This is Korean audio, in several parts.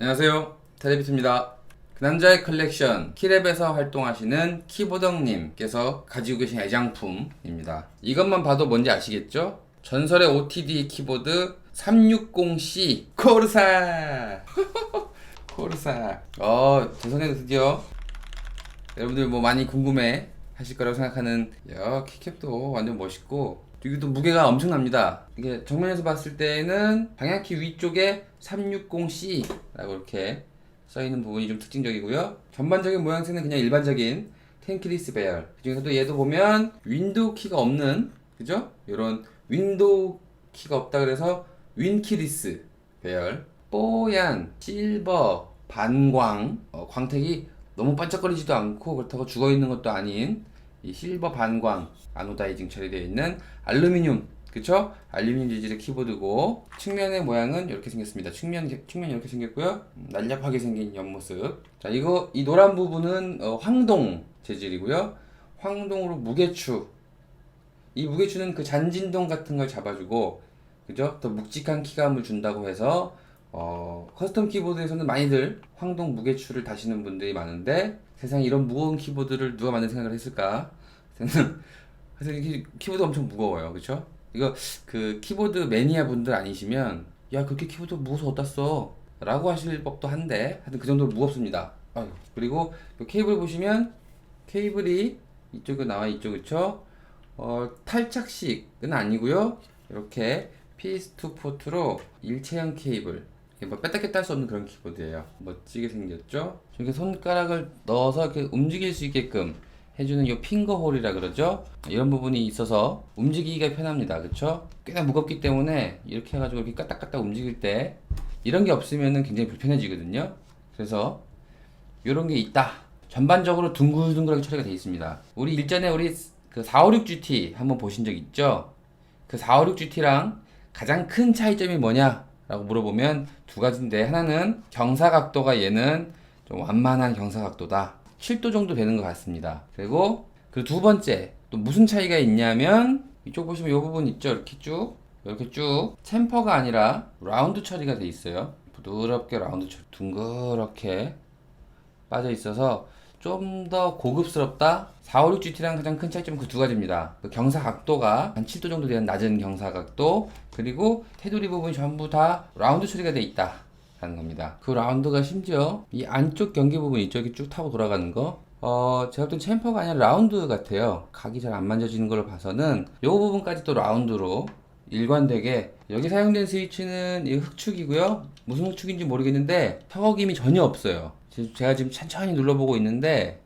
안녕하세요, 테레비트입니다. 그 남자의 컬렉션 키랩에서 활동하시는 키보덕님께서 가지고 계신 애장품입니다. 이것만 봐도 뭔지 아시겠죠? 전설의 OTD 키보드 360C 코르사. 코르사. 제 손에도 드디어 여러분들 뭐 많이 궁금해 하실 거라고 생각하는 키캡도 완전 멋있고, 이것도 무게가 엄청납니다. 이게 정면에서 봤을 때는 방향키 위쪽에 360C라고 이렇게 써있는 부분이 좀 특징적이고요. 전반적인 모양새는 그냥 일반적인 텐키리스 배열. 그 중에서도 얘도 보면 윈도우 키가 없는, 그죠? 이런 윈도우 키가 없다 그래서 윈키리스 배열. 뽀얀 실버 반광, 광택이 너무 반짝거리지도 않고 그렇다고 죽어있는 것도 아닌 이 실버 반광 아노다이징 처리되어 있는 알루미늄, 그쵸? 알루미늄 재질의 키보드고, 측면의 모양은 이렇게 생겼습니다. 측면 이렇게 생겼고요. 날렵하게 생긴 옆모습. 자, 이 노란 부분은 황동 재질이고요. 황동으로 무게추. 이 무게추는 그 잔진동 같은 걸 잡아주고, 그죠? 더 묵직한 키감을 준다고 해서 커스텀 키보드에서는 많이들 황동 무게추를 다시는 분들이 많은데, 세상에 이런 무거운 키보드를 누가 만든 생각을 했을까? 그래서 이 키보드 엄청 무거워요, 그쵸? 이거 그 키보드 매니아 분들 아니시면 야, 그렇게 키보드 무거워서 어디다 써? 라고 하실 법도 한데, 하여튼 그 정도로 무겁습니다. 그리고 이 케이블 보시면 케이블이 이쪽에 나와 있죠, 그쵸? 탈착식은 아니고요. 이렇게 PS2 포트로 일체형 케이블. 뭐 뺐다 꼈다 할 수 없는 그런 키보드예요. 멋지게 생겼죠? 이렇게 손가락을 넣어서 이렇게 움직일 수 있게끔 해주는 이 핑거홀이라 그러죠. 이런 부분이 있어서 움직이기가 편합니다. 그쵸? 꽤나 무겁기 때문에 이렇게 해가지고 이렇게 까딱까딱 움직일 때 이런 게 없으면 굉장히 불편해지거든요. 그래서 이런 게 있다. 전반적으로 둥글둥글하게 처리가 되어 있습니다. 우리 일전에 우리 그 456GT 한번 보신 적 있죠? 그 456GT랑 가장 큰 차이점이 뭐냐 라고 물어보면 두 가지인데, 하나는 경사각도가 얘는 좀 완만한 경사각도다. 7도 정도 되는 것 같습니다. 그리고 그 두 번째 또 무슨 차이가 있냐면, 이쪽 보시면 이 부분 있죠? 이렇게 쭉 챔퍼가 아니라 라운드 처리가 돼 있어요. 부드럽게 라운드 처리, 둥그렇게 빠져 있어서 좀 더 고급스럽다. 456GT랑 가장 큰 차이점은 그 두 가지입니다. 그 경사 각도가 한 7도 정도 되는 낮은 경사 각도, 그리고 테두리 부분이 전부 다 라운드 처리가 돼 있다 라는 겁니다. 그 라운드가 심지어 이 안쪽 경계 부분 있죠? 이렇게 쭉 타고 돌아가는 거, 제가 볼 땐 챔퍼가 아니라 라운드 같아요. 각이 잘 안 만져지는 걸 봐서는 이 부분까지 또 라운드로 일관되게. 여기 사용된 스위치는 이 흑축이고요. 무슨 흑축인지 모르겠는데 턱어김이 전혀 없어요. 제가 지금 천천히 눌러보고 있는데,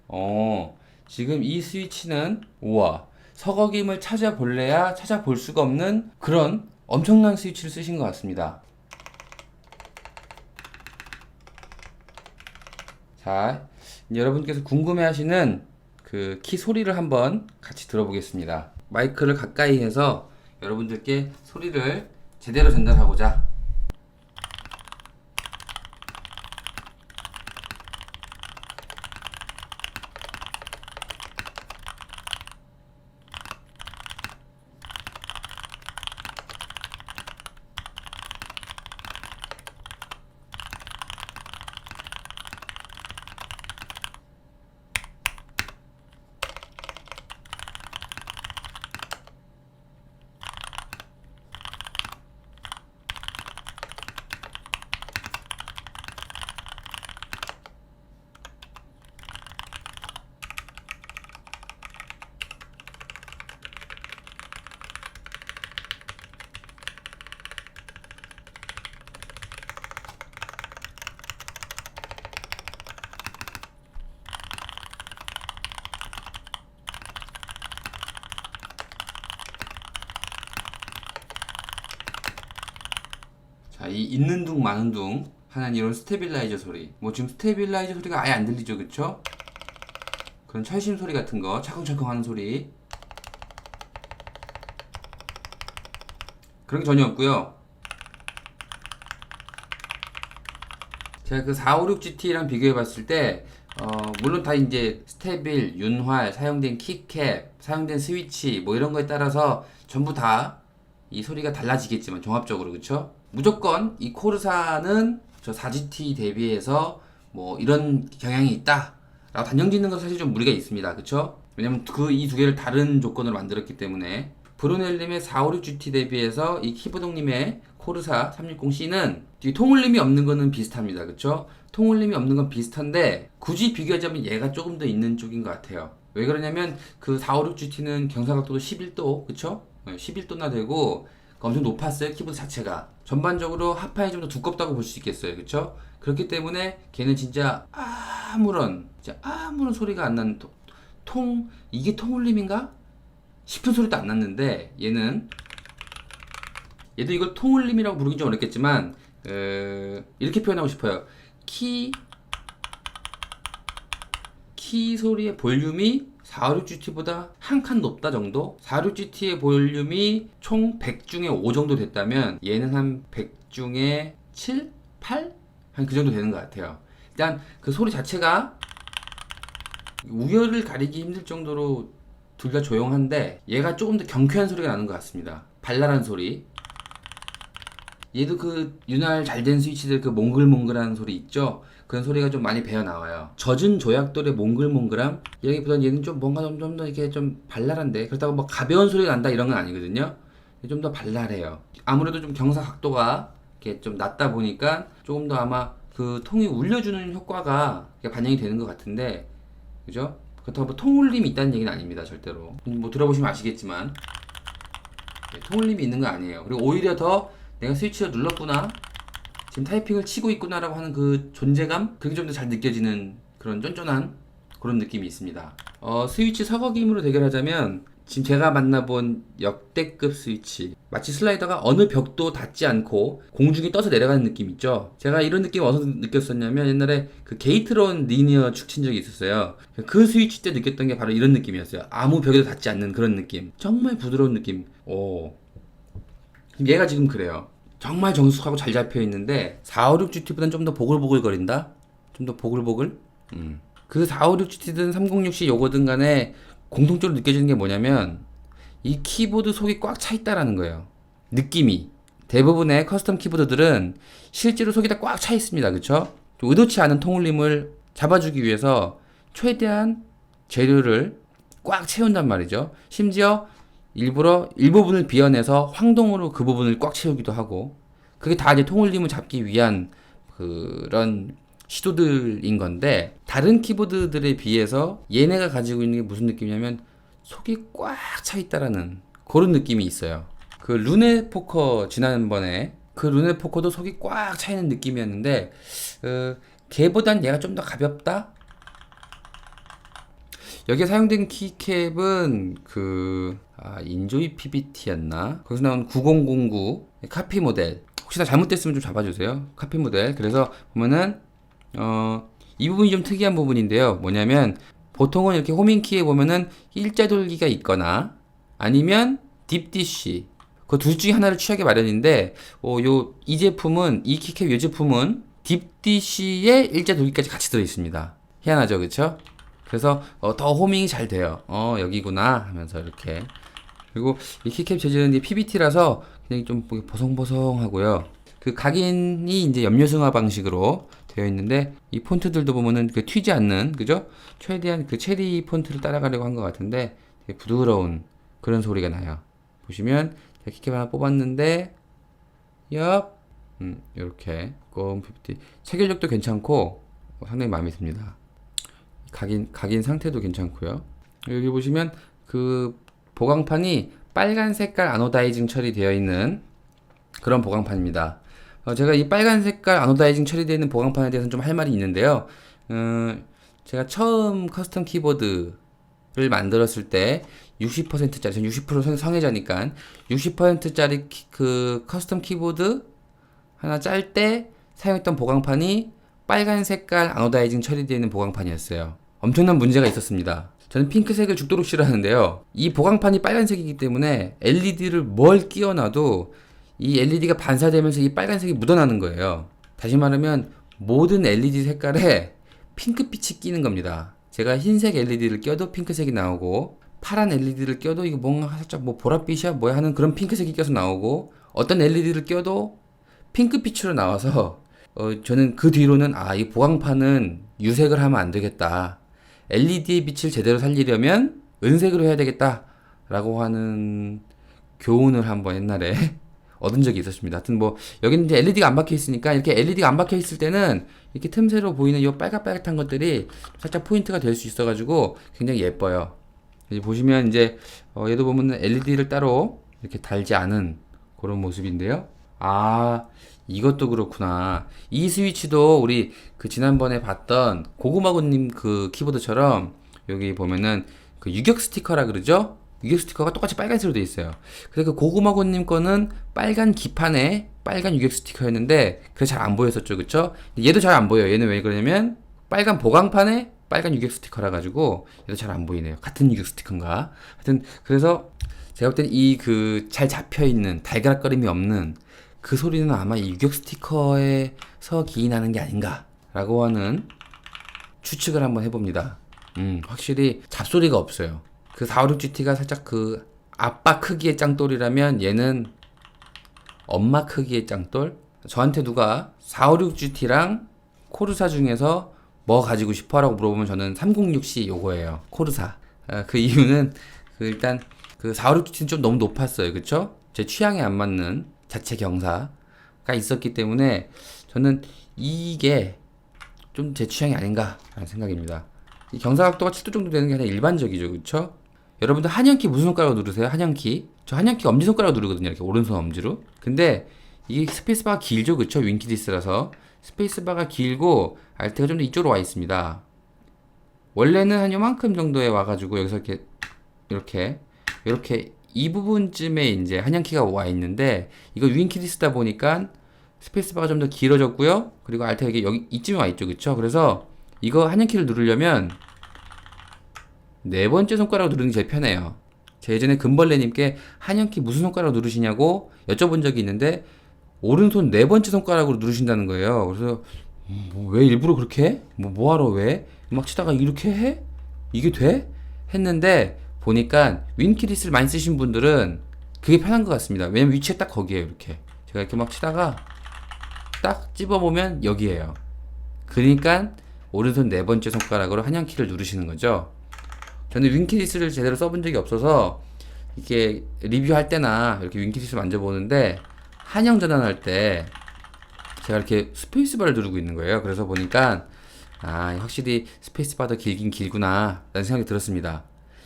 지금 이 스위치는, 우와, 서거김을 찾아볼래야 찾아볼 수가 없는 그런 엄청난 스위치를 쓰신 것 같습니다. 자, 여러분께서 궁금해하시는 그 키 소리를 한번 같이 들어보겠습니다. 마이크를 가까이 해서 여러분들께 소리를 제대로 전달하고자. 자, 이 있는 둥 마는 둥 하는 이런 스테빌라이저 소리. 뭐 지금 스테빌라이저 소리가 아예 안 들리죠, 그쵸? 그런 철심 소리 같은 거, 차컹차컹 하는 소리, 그런 게 전혀 없고요. 제가 그 456GT랑 비교해 봤을 때, 물론 다 이제 스테빌, 윤활, 사용된 키캡, 사용된 스위치 뭐 이런 거에 따라서 전부 다 이 소리가 달라지겠지만 종합적으로, 그쵸? 무조건 이 코르사는 저 4GT 대비해서 뭐 이런 경향이 있다 라고 단정 짓는 건 사실 좀 무리가 있습니다. 그쵸? 왜냐면 이 두 개를 다른 조건으로 만들었기 때문에. 브루넬님의 456GT 대비해서 이 키보동님의 코르사 360C는 통울림이 없는 거는 비슷합니다. 그쵸? 통울림이 없는 건 비슷한데 굳이 비교하자면 얘가 조금 더 있는 쪽인 것 같아요. 왜 그러냐면 그 456GT는 경사각도도 11도 그쵸? 11도나 되고 엄청 높았어요. 키보드 자체가 전반적으로 하판이 좀 더 두껍다고 볼 수 있겠어요. 그쵸? 그렇기 때문에 걔는 진짜 아무런 소리가 안 나는 이게 통울림인가? 싶은 소리도 안 났는데 얘도 이걸 통울림이라고 부르긴 좀 어렵겠지만 이렇게 표현하고 싶어요. 키 소리의 볼륨이 456GT보다 한 칸 높다 정도? 456GT의 볼륨이 총 100 중에 5 정도 됐다면 얘는 한 100 중에 7? 8? 한 그 정도 되는 것 같아요. 일단 그 소리 자체가 우열을 가리기 힘들 정도로 둘 다 조용한데 얘가 조금 더 경쾌한 소리가 나는 것 같습니다. 발랄한 소리. 얘도 그 윤활 잘 된 스위치들 그 몽글몽글한 소리 있죠? 그런 소리가 좀 많이 배어 나와요. 젖은 조약돌의 몽글몽글함? 여기보다는 얘는 좀 뭔가 좀 더 이렇게 좀 발랄한데 그렇다고 뭐 가벼운 소리가 난다 이런 건 아니거든요. 좀 더 발랄해요. 아무래도 좀 경사 각도가 이렇게 좀 낮다 보니까 조금 더 아마 그 통이 울려주는 효과가 반영이 되는 것 같은데, 그죠? 그렇다고 뭐 통울림이 있다는 얘기는 아닙니다. 절대로. 뭐 들어보시면 아시겠지만 통울림이 있는 거 아니에요. 그리고 오히려 더 내가 스위치를 눌렀구나, 지금 타이핑을 치고 있구나 라고 하는 그 존재감, 그게 좀 더 잘 느껴지는 그런 쫀쫀한 그런 느낌이 있습니다. 스위치 서거기 힘으로 대결하자면 지금 제가 만나본 역대급 스위치, 마치 슬라이더가 어느 벽도 닿지 않고 공중에 떠서 내려가는 느낌 있죠. 제가 이런 느낌 어디서 느꼈었냐면 옛날에 그 게이트론 리니어 축 친 적이 있었어요. 그 스위치 때 느꼈던 게 바로 이런 느낌이었어요. 아무 벽에도 닿지 않는 그런 느낌, 정말 부드러운 느낌. 얘가 지금 그래요. 정말 정숙하고 잘 잡혀 있는데 456GT보다는 좀 더 보글보글 거린다? 좀 더 보글보글? 그 456GT든 306C 요거든 간에 공통적으로 느껴지는 게 뭐냐면 이 키보드 속이 꽉 차 있다라는 거예요. 느낌이. 대부분의 커스텀 키보드들은 실제로 속이 다 꽉 차 있습니다. 그쵸? 의도치 않은 통울림을 잡아주기 위해서 최대한 재료를 꽉 채운단 말이죠. 심지어 일부러 일부분을 비워내서 황동으로 그 부분을 꽉 채우기도 하고, 그게 다 이제 통울림을 잡기 위한 그런 시도들인 건데, 다른 키보드들에 비해서 얘네가 가지고 있는 게 무슨 느낌이냐면 속이 꽉 차 있다라는 그런 느낌이 있어요. 그 루네 포커, 지난번에 그 루네 포커도 속이 꽉 차 있는 느낌이었는데 걔보단 얘가 좀 더 가볍다? 여기에 사용된 키캡은 인조이 PBT였나? 거기서 나온 9009 카피 모델. 혹시나 잘못됐으면 좀 잡아주세요. 카피 모델. 그래서 보면은 이 부분이 좀 특이한 부분인데요. 뭐냐면 보통은 이렇게 호밍키에 보면은 일자 돌기가 있거나 아니면 딥디쉬, 그 둘 중에 하나를 취하기 마련인데 이 제품은, 이 키캡 이 제품은 딥디쉬에 일자 돌기까지 같이 들어있습니다. 희한하죠, 그쵸? 그래서 더 호밍이 잘 돼요. 여기구나 하면서 이렇게. 그리고 이 키캡 재질은 이제 PBT라서 그냥 좀 보송보송하고요. 그 각인이 이제 염료승화 방식으로 되어 있는데, 이 폰트들도 보면은 그 튀지 않는, 그죠? 최대한 그 체리 폰트를 따라가려고 한 것 같은데 되게 부드러운 그런 소리가 나요. 보시면 제가 키캡 하나 뽑았는데, 이렇게 꼼 PBT 체결력도 괜찮고 상당히 마음에 듭니다. 각인 상태도 괜찮고요. 여기 보시면 그 보강판이 빨간 색깔 아노다이징 처리되어 있는 그런 보강판입니다. 제가 이 빨간 색깔 아노다이징 처리되어 있는 보강판에 대해서는 좀 할 말이 있는데요. 제가 처음 커스텀 키보드를 만들었을 때 60%짜리, 전 60% 성애자니까 60%짜리 그 커스텀 키보드 하나 짤 때 사용했던 보강판이 빨간 색깔 아노다이징 처리되어 있는 보강판이었어요. 엄청난 문제가 있었습니다. 저는 핑크색을 죽도록 싫어하는데요. 이 보강판이 빨간색이기 때문에 LED를 뭘 끼워놔도 이 LED가 반사되면서 이 빨간색이 묻어나는 거예요. 다시 말하면 모든 LED 색깔에 핑크빛이 끼는 겁니다. 제가 흰색 LED를 껴도 핑크색이 나오고, 파란 LED를 껴도 이거 뭔가 살짝 뭐 보랏빛이야 뭐야 하는 그런 핑크색이 껴서 나오고, 어떤 LED를 껴도 핑크빛으로 나와서 저는 그 뒤로는 이 보강판은 유색을 하면 안 되겠다. LED의 빛을 제대로 살리려면 은색으로 해야 되겠다. 라고 하는 교훈을 한번 옛날에 얻은 적이 있었습니다. 하여튼 뭐, 여기는 이제 LED가 안 박혀 있으니까, 이렇게 LED가 안 박혀 있을 때는, 이렇게 틈새로 보이는 이 빨갛빨갛한 것들이 살짝 포인트가 될 수 있어가지고, 굉장히 예뻐요. 이제 보시면 이제, 얘도 보면 LED를 따로 이렇게 달지 않은 그런 모습인데요. 이것도 그렇구나. 이 스위치도 우리 그 지난번에 봤던 고구마구님 그 키보드처럼, 여기 보면은 그 유격 스티커라 그러죠? 유격 스티커가 똑같이 빨간색으로 되어 있어요. 그래서 그 고구마고님 거는 빨간 기판에 빨간 유격 스티커였는데 그래서 잘 안 보였었죠, 그쵸? 얘도 잘 안 보여요. 얘는 왜 그러냐면 빨간 보강판에 빨간 유격 스티커라 가지고 얘도 잘 안 보이네요. 같은 유격 스티커인가? 하여튼 그래서 제가 볼 땐 이 그 잘 잡혀 있는 달걀거림이 없는 그 소리는 아마 이 유격 스티커에서 기인하는 게 아닌가라고 하는 추측을 한번 해봅니다. 확실히 잡소리가 없어요. 그 456GT가 살짝 그 아빠 크기의 짱돌이라면 얘는 엄마 크기의 짱돌? 저한테 누가 456GT랑 코르사 중에서 뭐 가지고 싶어? 라고 물어보면 저는 306C 요거예요. 코르사. 그 이유는 일단 그 456GT는 좀 너무 높았어요. 그쵸? 제 취향에 안 맞는 자체 경사가 있었기 때문에 저는 이게 좀 제 취향이 아닌가 라는 생각입니다. 이 경사각도가 7도 정도 되는 게 아니라 일반적이죠. 그쵸? 여러분들 한영키 무슨 손가락으로 누르세요? 한영키? 저 한영키 엄지손가락으로 누르거든요. 이렇게 오른손 엄지로. 근데 이게 스페이스바가 길죠. 그쵸? 윈키디스라서 스페이스바가 길고 알트가 좀 더 이쪽으로 와 있습니다. 원래는 한 요만큼 정도에 와가지고 여기서 이렇게 이 부분쯤에 이제 한영키가 와 있는데 이거 윈키디스다 보니까 스페이스바가 좀 더 길어졌고요. 그리고 알트가 이게 여기 이쯤에 와 있죠. 그쵸? 그래서 이거 한영키를 누르려면 네 번째 손가락으로 누르는 게 제일 편해요. 제가 예전에 금벌레님께 한영키 무슨 손가락으로 누르시냐고 여쭤본 적이 있는데 오른손 네 번째 손가락으로 누르신다는 거예요. 그래서 왜 일부러 그렇게 해? 뭐하러 왜? 막 치다가 이렇게 해? 이게 돼? 했는데 보니까 윈키디스를 많이 쓰신 분들은 그게 편한 것 같습니다. 왜냐면 위치가 딱 거기에요. 이렇게 제가 이렇게 막 치다가 딱 찝어보면 여기에요. 그러니까 오른손 네 번째 손가락으로 한영키를 누르시는 거죠. 저는 윈키디스를 제대로 써본 적이 없어서 이렇게 리뷰할 때나 이렇게 윈키디스 만져보는데 한영 전환할 때 제가 이렇게 스페이스바를 누르고 있는 거예요. 그래서 보니까 확실히 스페이스바 더 길긴 길구나 라는 생각이 들었습니다.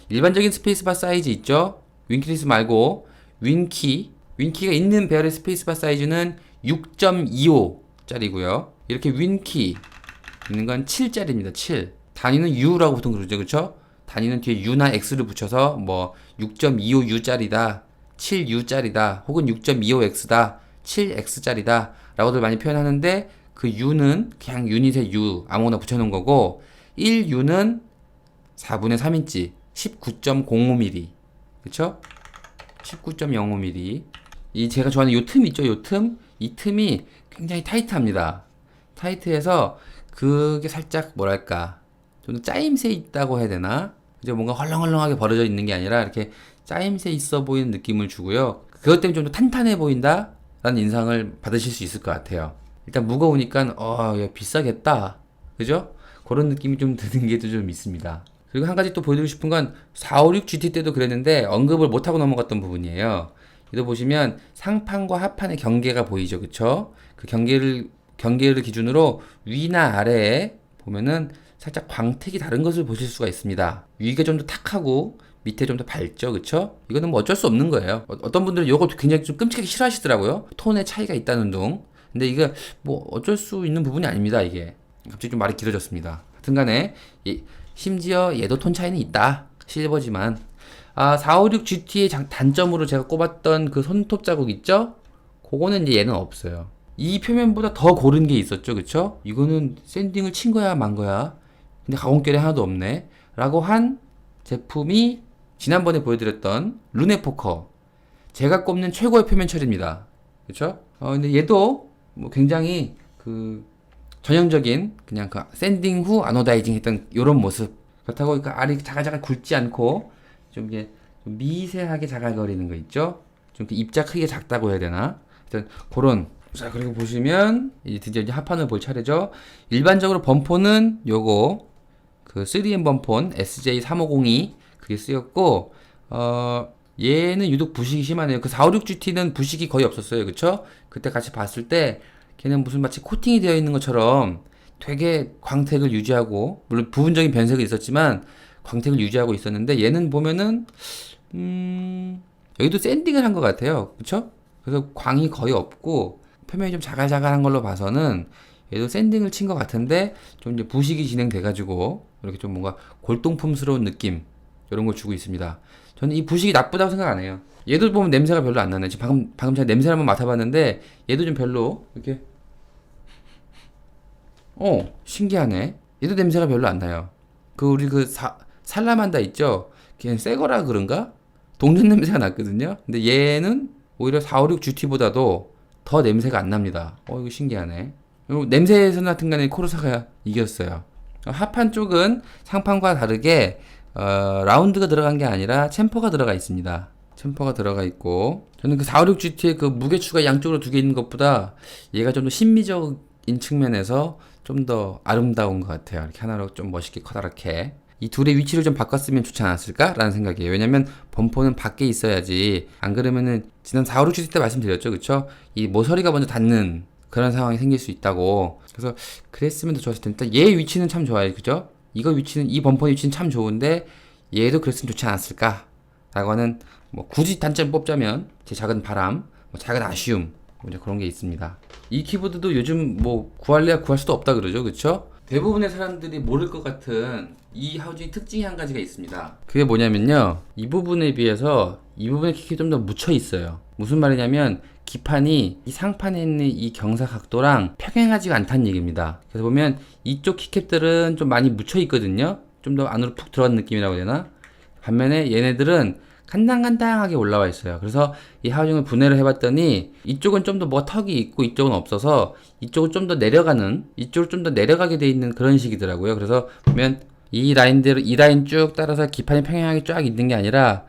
일반적인 스페이스바 사이즈 있죠? 윈키디스 말고 윈키가 있는 배열의 스페이스바 사이즈는 6.25 짜리고요. 이렇게 윈키 있는 건 7짜리입니다. 7. 단위는 U라고 보통 그러죠. 그쵸? 단위는 뒤에 U나 X를 붙여서 뭐 6.25U짜리다, 7U짜리다, 혹은 6.25X다, 7X짜리다 라고들 많이 표현하는데 그 U는 그냥 유닛의 U 아무거나 붙여놓은 거고 1U는 4분의 3인치 19.05mm 그쵸? 19.05mm 이 제가 좋아하는 요 틈 있죠? 요 틈? 이 틈이 굉장히 타이트합니다. 타이트해서 그게 살짝 뭐랄까 좀 짜임새 있다고 해야 되나? 이제 뭔가 헐렁헐렁하게 벌어져 있는 게 아니라 이렇게 짜임새 있어 보이는 느낌을 주고요. 그것 때문에 좀 더 탄탄해 보인다? 라는 인상을 받으실 수 있을 것 같아요. 일단 무거우니까 야 비싸겠다. 그죠? 그런 느낌이 좀 드는 게 좀 있습니다. 그리고 한 가지 또 보여드리고 싶은 건 456GT 때도 그랬는데 언급을 못하고 넘어갔던 부분이에요. 이거 보시면 상판과 하판의 경계가 보이죠. 그쵸? 그 경계를 기준으로 위나 아래에 보면은 살짝 광택이 다른 것을 보실 수가 있습니다. 위가 좀 더 탁하고 밑에 좀 더 밝죠. 그쵸? 이거는 뭐 어쩔 수 없는 거예요. 어떤 분들은 이거 굉장히 좀 끔찍하게 싫어하시더라고요. 톤의 차이가 있다는 둥. 근데 이게 뭐 어쩔 수 있는 부분이 아닙니다. 이게 갑자기 좀 말이 길어졌습니다. 하여튼간에 심지어 얘도 톤 차이는 있다. 실버지만 456GT의 단점으로 제가 꼽았던 그 손톱 자국 있죠? 그거는 이제 얘는 없어요. 이 표면보다 더 고른 게 있었죠. 그쵸? 이거는 샌딩을 친 거야 만 거야? 근데 가공결이 하나도 없네 라고 한 제품이 지난번에 보여드렸던 루네포커 제가 꼽는 최고의 표면 처리입니다. 그쵸? 근데 얘도 뭐 굉장히 그 전형적인 그냥 그 샌딩 후 아노다이징 했던 요런 모습. 그렇다고 그 알이 자갈자갈 굵지 않고 좀 이게 좀 미세하게 자갈거리는 거 있죠? 좀 그 입자 크기가 작다고 해야 되나? 하여튼 그런 자, 그리고 보시면 이제 드디어 이제 합판을 볼 차례죠. 일반적으로 범폰은 요거 그 3M 범폰 SJ3502 그게 쓰였고, 얘는 유독 부식이 심하네요. 그 456GT는 부식이 거의 없었어요. 그쵸? 그때 같이 봤을 때 걔는 무슨 마치 코팅이 되어 있는 것처럼 되게 광택을 유지하고, 물론 부분적인 변색은 있었지만 광택을 유지하고 있었는데, 얘는 보면은 여기도 샌딩을 한 것 같아요. 그쵸? 그래서 광이 거의 없고 표면이 좀 자갈자갈한 걸로 봐서는 얘도 샌딩을 친 것 같은데, 좀 이제 부식이 진행돼가지고 이렇게 좀 뭔가 골동품스러운 느낌 이런 걸 주고 있습니다. 저는 이 부식이 나쁘다고 생각 안 해요. 얘도 보면 냄새가 별로 안 나네. 지금 방금 제가 냄새를 한번 맡아봤는데 얘도 좀 별로 이렇게 신기하네. 얘도 냄새가 별로 안 나요. 그 우리 그 살라만다 있죠? 걔는 새 거라 그런가? 동전 냄새가 났거든요. 근데 얘는 오히려 456 GT보다도 더 냄새가 안 납니다. 이거 신기하네. 그리고 냄새에서 같은 간에 코르사가 이겼어요. 하판 쪽은 상판과 다르게 라운드가 들어간 게 아니라 챔퍼가 들어가 있습니다. 챔퍼가 들어가 있고, 저는 그 456 GT의 그 무게추가 양쪽으로 두 개 있는 것보다 얘가 좀 더 심미적인 측면에서 좀 더 아름다운 것 같아요. 이렇게 하나로 좀 멋있게 커다랗게. 이 둘의 위치를 좀 바꿨으면 좋지 않았을까라는 생각이에요. 왜냐면 범퍼는 밖에 있어야지, 안 그러면은 지난 456 GT 때 말씀드렸죠, 그쵸? 이 모서리가 먼저 닿는 그런 상황이 생길 수 있다고. 그래서 그랬으면 더 좋았을 텐데, 얘 위치는 참 좋아요, 그죠? 이 범퍼 위치는 참 좋은데 얘도 그랬으면 좋지 않았을까 라고 하는, 뭐 굳이 단점 뽑자면 제 작은 바람, 뭐 작은 아쉬움, 뭐 이제 그런 게 있습니다. 이 키보드도 요즘 뭐 구할래야 구할 수도 없다 그러죠, 그쵸? 대부분의 사람들이 모를 것 같은 이 하우징 특징이 한 가지가 있습니다. 그게 뭐냐면요, 이 부분에 비해서 이 부분의 키가 좀 더 묻혀 있어요. 무슨 말이냐면 기판이 이 상판에 있는 이 경사 각도랑 평행하지가 않다는 얘기입니다. 그래서 보면 이쪽 키캡들은 좀 많이 묻혀 있거든요. 좀 더 안으로 푹 들어간 느낌이라고 해야 되나? 반면에 얘네들은 간당간당하게 올라와 있어요. 그래서 이 하우징을 분해를 해봤더니 이쪽은 좀 더 뭐가 턱이 있고 이쪽은 없어서 이쪽은 좀 더 내려가는, 이쪽을 좀 더 내려가게 돼 있는 그런 식이더라고요. 그래서 보면 이 라인대로, 이 라인 쭉 따라서 기판이 평행하게 쫙 있는 게 아니라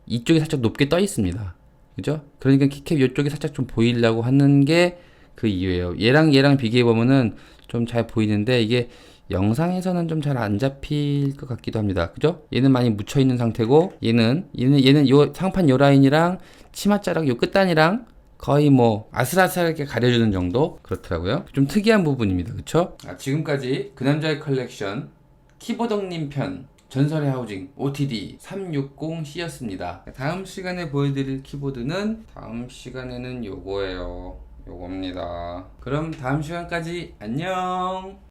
이쪽이 살짝 높게 떠 있습니다. 그죠? 그러니까 키캡 이쪽이 살짝 좀 보이려고 하는 게 그 이유예요. 얘랑 비교해 보면은 좀 잘 보이는데, 이게 영상에서는 좀 잘 안 잡힐 것 같기도 합니다. 그죠? 얘는 많이 묻혀 있는 상태고, 얘는 요 상판 요 라인이랑 치맛자락 요 끝단이랑 거의 뭐 아슬아슬하게 가려주는 정도 그렇더라고요. 좀 특이한 부분입니다. 그쵸? 지금까지 그 남자의 컬렉션 키보덕님 편 전설의 하우징 OTD 360C였습니다. 다음 시간에 보여드릴 키보드는 다음 시간에는 요거예요. 요겁니다. 그럼 다음 시간까지 안녕.